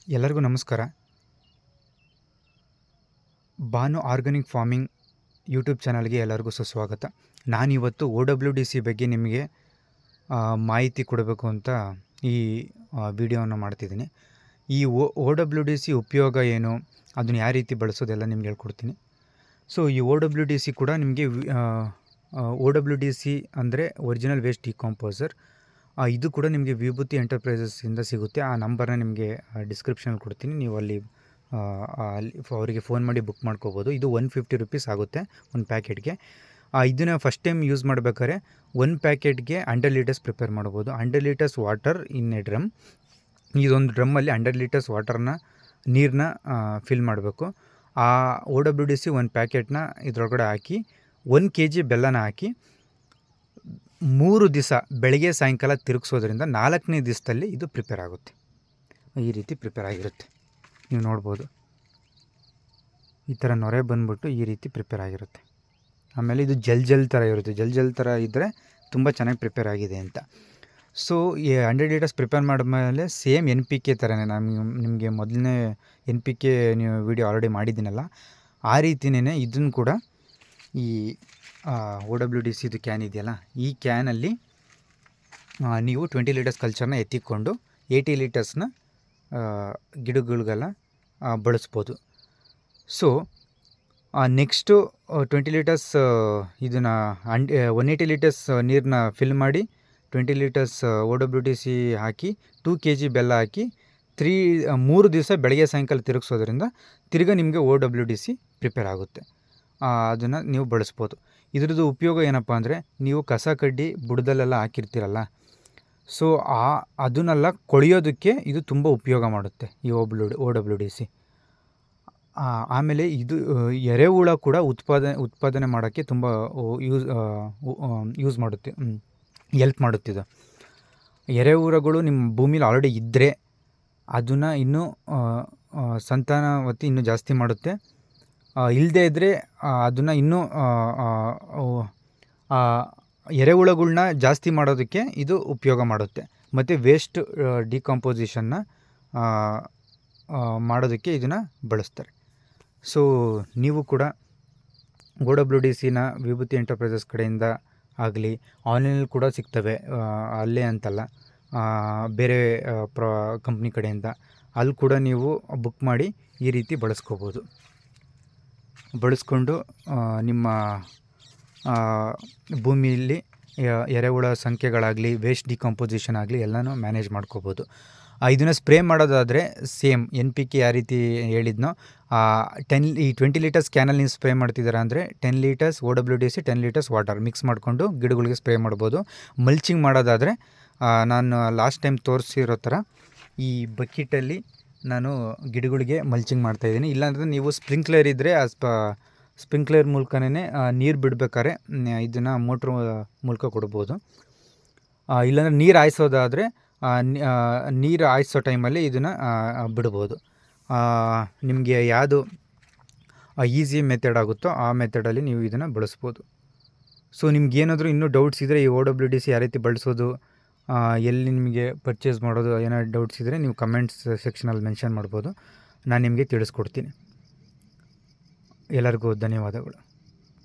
ಎಲ್ಲರಿಗೂ ನಮಸ್ಕಾರ. Banu organic farming YouTube ಚಾನಲ್ಗೆ ಎಲ್ಲರಿಗೂ ಸುಸ್ವಾಗತ. ನಾನಿವತ್ತು OWDC ಬಗ್ಗೆ ನಿಮಗೆ ಮಾಹಿತಿ ಕೊಡಬೇಕು ಅಂತ ಈ ವಿಡಿಯೋವನ್ನು ಮಾಡ್ತಿದ್ದೀನಿ. ಈ OWDC ಉಪಯೋಗ ಏನು, ಅದನ್ನು ಯಾವ ರೀತಿ ಬಳಸೋದೆಲ್ಲ ನಿಮ್ಗೆ ಹೇಳ್ಕೊಡ್ತೀನಿ. ಸೊ ಈ OWDC ಕೂಡ ನಿಮಗೆ OWDC ಅಂದರೆ ಒರಿಜಿನಲ್ ವೇಸ್ಟ್ ಡಿಕಾಂಪೋಸರ್. ಇದು ಕೂಡ ನಿಮಗೆ ವಿಭೂತಿ ಎಂಟರ್ಪ್ರೈಸಸ್ಸಿಂದ ಸಿಗುತ್ತೆ. ಆ ನಂಬರ್ನ ನಿಮಗೆ ಡಿಸ್ಕ್ರಿಪ್ಷನಲ್ಲಿ ಕೊಡ್ತೀನಿ. ನೀವು ಅಲ್ಲಿ ಅವರಿಗೆ ಫೋನ್ ಮಾಡಿ ಬುಕ್ ಮಾಡ್ಕೋಬೋದು. ಇದು 150 ರೂಪೀಸ್ ಆಗುತ್ತೆ ಒಂದು ಪ್ಯಾಕೆಟ್ಗೆ. ಇದನ್ನು ಫಸ್ಟ್ ಟೈಮ್ ಯೂಸ್ ಮಾಡಬೇಕಾದ್ರೆ 1 ಪ್ಯಾಕೆಟ್ಗೆ 100 ಲೀಟರ್ಸ್ ಪ್ರಿಪೇರ್ ಮಾಡ್ಬೋದು. 100 litres water in a drum. ಇದೊಂದು ಡ್ರಮ್ಮಲ್ಲಿ 100 ಲೀಟರ್ಸ್ ನೀರನ್ನ ಫಿಲ್ ಮಾಡಬೇಕು. ಆ OWDC 1 ಪ್ಯಾಕೆಟ್ನ ಇದರೊಳಗಡೆ ಹಾಕಿ 1 kg ಬೆಲ್ಲನ ಹಾಕಿ 3 ದಿವಸ ಬೆಳಗ್ಗೆ ಸಾಯಂಕಾಲ ತಿರುಗಿಸೋದ್ರಿಂದ 4ನೇ ದಿವಸದಲ್ಲಿ ಇದು ಪ್ರಿಪೇರ್ ಆಗುತ್ತೆ. ಈ ರೀತಿ ಪ್ರಿಪೇರ್ ಆಗಿರುತ್ತೆ. ನೀವು ನೋಡ್ಬೋದು, ಈ ಥರ ನೊರೆ ಬಂದ್ಬಿಟ್ಟು ಈ ರೀತಿ ಪ್ರಿಪೇರ್ ಆಗಿರುತ್ತೆ. ಆಮೇಲೆ ಇದು ಜಲ್ ಥರ ಇರುತ್ತೆ. ಜಲ್ ಥರ ಇದ್ದರೆ ತುಂಬ ಚೆನ್ನಾಗಿ ಪ್ರಿಪೇರ್ ಆಗಿದೆ ಅಂತ. ಸೊ ಈ 100 ಲೀಟರ್ಸ್ ಪ್ರಿಪೇರ್ ಮಾಡಿದ್ಮೇಲೆ ಸೇಮ್ NPK ಥರನೇ, ನಾನು ನಿಮಗೆ ಮೊದಲನೇ NPK ನೀವು ವಿಡಿಯೋ ಆಲ್ರೆಡಿ ಮಾಡಿದ್ದೀನಲ್ಲ, ಆ ರೀತಿಯೇ ಇದನ್ನು ಕೂಡ ಈ OWDC ಇದು ಕ್ಯಾನ್ ಇದೆಯಲ್ಲ, ಈ ಕ್ಯಾನಲ್ಲಿ ನೀವು 20 ಲೀಟರ್ಸ್ ಕಲ್ಚರ್ನ ಎತ್ತಿಕೊಂಡು 80 ಲೀಟರ್ಸ್ನ ಗಿಡಗಳಿಗೆಲ್ಲ ಬಳಸ್ಬೋದು. ಸೊ ನೆಕ್ಸ್ಟು 20 ಲೀಟರ್ಸ್ ಇದನ್ನು 180 ಲೀಟರ್ಸ್ ನೀರನ್ನ ಫಿಲ್ ಮಾಡಿ 20 ಲೀಟರ್ಸ್ OWDC ಹಾಕಿ 2 kg ಬೆಲ್ಲ ಹಾಕಿ 3 ದಿವಸ ಬೆಳಗ್ಗೆ ಸಾಯಂಕಾಲ ತಿರುಗಿಸೋದ್ರಿಂದ ತಿರ್ಗಿ ನಿಮಗೆ OWDC ಪ್ರಿಪೇರ್ ಆಗುತ್ತೆ. ಅದನ್ನು ನೀವು ಬಳಸ್ಬೋದು. ಇದ್ರದ್ದು ಉಪಯೋಗ ಏನಪ್ಪ ಅಂದರೆ, ನೀವು ಕಸ ಕಡ್ಡಿ ಬುಡದಲ್ಲೆಲ್ಲ ಹಾಕಿರ್ತೀರಲ್ಲ, ಸೊ ಅದನ್ನೆಲ್ಲ ಕೊಳೆಯೋದಕ್ಕೆ ಇದು ತುಂಬ ಉಪಯೋಗ ಮಾಡುತ್ತೆ ಈ OWDC. ಆಮೇಲೆ ಇದು ಎರೆಹುಳ ಕೂಡ ಉತ್ಪಾದನೆ ಮಾಡೋಕ್ಕೆ ತುಂಬ ಯೂಸ್ ಮಾಡುತ್ತೆ, ಎಲ್ಪ್ ಮಾಡುತ್ತಿದ್ದು. ಎರೆಹುಳಗಳು ನಿಮ್ಮ ಭೂಮಿಲಿ ಆಲ್ರೆಡಿ ಇದ್ದರೆ ಅದನ್ನು ಇನ್ನೂ ಸಂತಾನವತಿ ಇನ್ನೂ ಜಾಸ್ತಿ ಮಾಡುತ್ತೆ. ಇಲ್ಲದೇ ಇದ್ದರೆ ಅದನ್ನು ಇನ್ನೂ ಎರೆಹುಳಗಳ್ನ ಜಾಸ್ತಿ ಮಾಡೋದಕ್ಕೆ ಇದು ಉಪಯೋಗ ಮಾಡುತ್ತೆ. ಮತ್ತು ವೇಸ್ಟ್ ಡಿಕಾಂಪೋಸಿಷನ್ನ ಮಾಡೋದಕ್ಕೆ ಇದನ್ನು ಬಳಸ್ತಾರೆ. ಸೊ ನೀವು ಕೂಡ OWDCನ ವಿಭೂತಿ ಎಂಟರ್ಪ್ರೈಸಸ್ ಕಡೆಯಿಂದ ಆಗಲಿ, ಆನ್ಲೈನಲ್ಲಿ ಕೂಡ ಸಿಗ್ತವೆ, ಅಲ್ಲೇ ಅಂತಲ್ಲ, ಬೇರೆ ಕಂಪ್ನಿ ಕಡೆಯಿಂದ ಅಲ್ಲಿ ಕೂಡ ನೀವು ಬುಕ್ ಮಾಡಿ ಈ ರೀತಿ ಬಳಸ್ಕೊಂಡು ನಿಮ್ಮ ಭೂಮಿಯಲ್ಲಿ ಎರೆಹುಳ ಸಂಖ್ಯೆಗಳಾಗಲಿ, ವೇಸ್ಟ್ ಡಿಕಾಂಪೋಸಿಷನ್ ಆಗಲಿ ಎಲ್ಲನೂ ಮ್ಯಾನೇಜ್ ಮಾಡ್ಕೋಬೋದು. ಇದನ್ನು ಸ್ಪ್ರೇ ಮಾಡೋದಾದರೆ ಸೇಮ್ NPK ಯಾವ ರೀತಿ ಹೇಳಿದ್ನೋ, 20 ಲೀಟರ್ಸ್ ಕ್ಯಾನಲ್ಲಿ ನೀವು ಸ್ಪ್ರೇ ಮಾಡ್ತಿದ್ದೀರಾ ಅಂದರೆ 10 litres OWDC 10 litres water mix ಮಾಡಿಕೊಂಡು ಗಿಡಗಳಿಗೆ ಸ್ಪ್ರೇ ಮಾಡ್ಬೋದು. ಮಲ್ಚಿಂಗ್ ಮಾಡೋದಾದರೆ ನಾನು ಲಾಸ್ಟ್ ಟೈಮ್ ತೋರಿಸಿರೋ ಥರ ಈ ಬಕೆಟಲ್ಲಿ ನಾನು ಗಿಡಗಳಿಗೆ ಮಲ್ಚಿಂಗ್ ಮಾಡ್ತಾಯಿದ್ದೀನಿ. ಇಲ್ಲಾಂದರೆ ನೀವು ಸ್ಪ್ರಿಂಕ್ಲರ್ ಇದ್ದರೆ ಸ್ಪ್ರಿಂಕ್ಲರ್ ಮೂಲಕನೇ ನೀರು ಬಿಡಬೇಕಾದ್ರೆ ಇದನ್ನು ಮೋಟ್ರ್ ಮೂಲಕ ಕೊಡ್ಬೋದು. ಇಲ್ಲಾಂದರೆ ನೀರು ಹಾಯಿಸೋದಾದರೆ ನೀರು ಹಾಯಿಸೋ ಟೈಮಲ್ಲಿ ಇದನ್ನು ಬಿಡ್ಬೋದು. ನಿಮಗೆ ಯಾವುದು ಈಸಿ ಮೆಥಡ್ ಆಗುತ್ತೋ ಆ ಮೆಥಡಲ್ಲಿ ನೀವು ಇದನ್ನು ಬಳಸ್ಬೋದು. ಸೊ ನಿಮ್ಗೇನಾದರೂ ಇನ್ನೂ ಡೌಟ್ಸ್ ಇದ್ದರೆ, ಈ OWDC ಯಾವ ರೀತಿ ಬಳಸೋದು, ಎಲ್ಲಿ ನಿಮಗೆ ಪರ್ಚೇಸ್ ಮಾಡೋದು, ಏನಾದ್ರು ಡೌಟ್ಸ್ ಇದ್ದರೆ ನೀವು ಕಮೆಂಟ್ಸ್ ಸೆಕ್ಷನಲ್ಲಿ ಮೆನ್ಷನ್ ಮಾಡ್ಬೋದು. ನಾನು ನಿಮಗೆ ತಿಳಿಸ್ಕೊಡ್ತೀನಿ. ಎಲ್ಲರಿಗೂ ಧನ್ಯವಾದಗಳು.